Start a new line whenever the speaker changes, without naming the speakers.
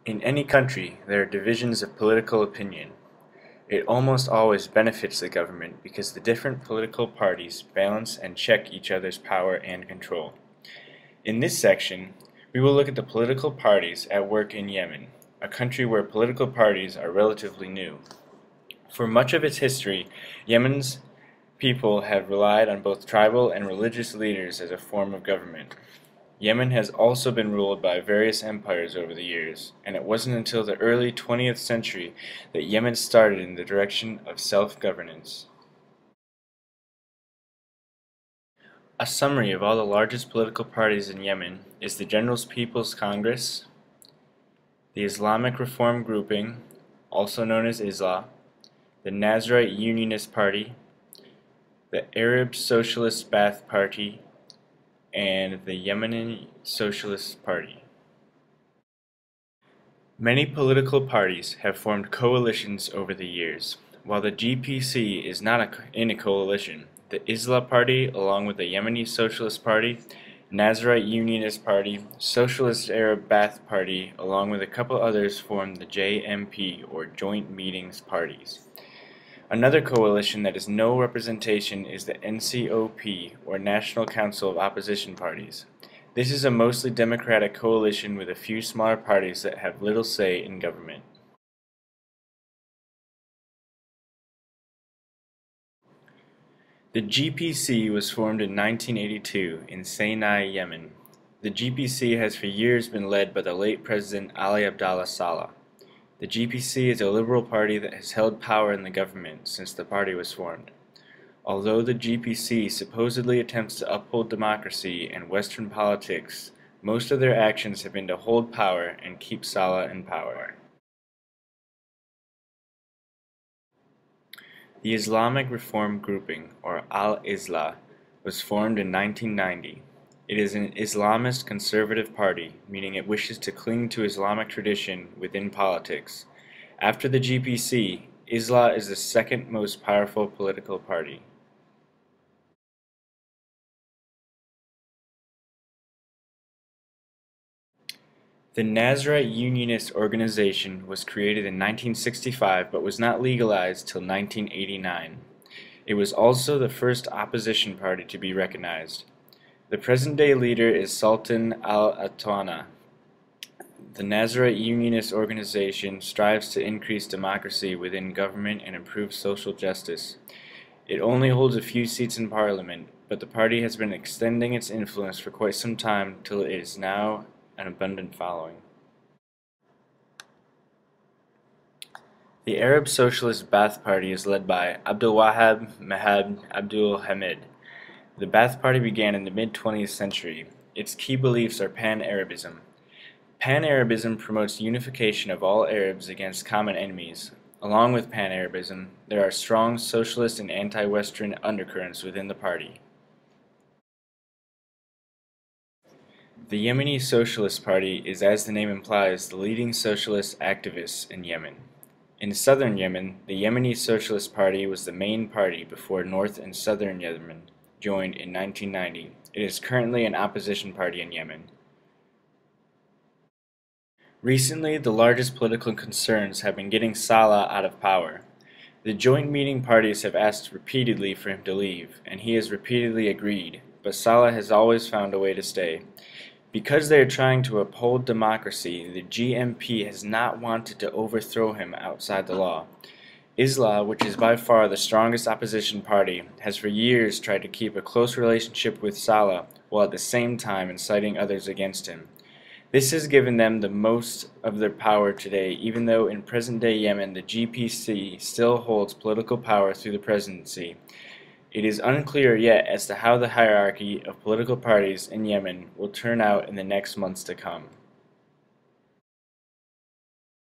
In any country, there are divisions of political opinion. It almost always benefits the government because the different political parties balance and check each other's power and control. In this section, we will look at the political parties at work in Yemen, a country where political parties are relatively new. For much of its history, Yemen's people have relied on both tribal and religious leaders as a form of government. Yemen has also been ruled by various empires over the years, and it wasn't until the early 20th century that Yemen started in the direction of self-governance. A summary of all the largest political parties in Yemen is the General People's Congress, the Islamic Reform Grouping, also known as ISLA, the Nazarite Unionist Party, the Arab Socialist Ba'ath Party, and the Yemeni Socialist Party. Many political parties have formed coalitions over the years. While the GPC is not in a coalition, the ISLA Party, along with the Yemeni Socialist Party, Nazarite Unionist Party, Socialist Arab Ba'ath Party, along with a couple others, form the JMP, or Joint Meetings Parties. Another coalition that has no representation is the NCOP, or National Council of Opposition Parties. This is a mostly democratic coalition with a few smaller parties that have little say in government. The GPC was formed in 1982 in Sinai, Yemen. The GPC has for years been led by the late President Ali Abdallah Saleh. The GPC is a liberal party that has held power in the government since the party was formed. Although the GPC supposedly attempts to uphold democracy and Western politics, most of their actions have been to hold power and keep Saleh in power. The Islamic Reform Grouping, or Al-Islah, was formed in 1990. It is an Islamist conservative party, meaning it wishes to cling to Islamic tradition within politics. After the GPC, ISLA is the second most powerful political party. The Nazarite Unionist Organization was created in 1965 but was not legalized till 1989. It was also the first opposition party to be recognized. The present-day leader is Sultan al-Atwana. The Nazarite Unionist Organization strives to increase democracy within government and improve social justice. It only holds a few seats in parliament, but the party has been extending its influence for quite some time till it is now an abundant following. The Arab Socialist Ba'ath Party is led by Abdul Wahab Mahab Abdul Hamid. The Ba'ath Party began in the mid-20th century. Its key beliefs are Pan-Arabism. Pan-Arabism promotes unification of all Arabs against common enemies. Along with Pan-Arabism, there are strong socialist and anti-Western undercurrents within the party. The Yemeni Socialist Party is, as the name implies, the leading socialist activists in Yemen. In southern Yemen, the Yemeni Socialist Party was the main party before North and Southern Yemen joined in 1990. It is currently an opposition party in Yemen. Recently, the largest political concerns have been getting Saleh out of power. The joint meeting parties have asked repeatedly for him to leave, and he has repeatedly agreed, but Saleh has always found a way to stay. Because they are trying to uphold democracy, the GMP has not wanted to overthrow him outside the law. ISLA, which is by far the strongest opposition party, has for years tried to keep a close relationship with Saleh while at the same time inciting others against him. This has given them the most of their power today, even though in present-day Yemen the GPC still holds political power through the presidency. It is unclear yet as to how the hierarchy of political parties in Yemen will turn out in the next months to come.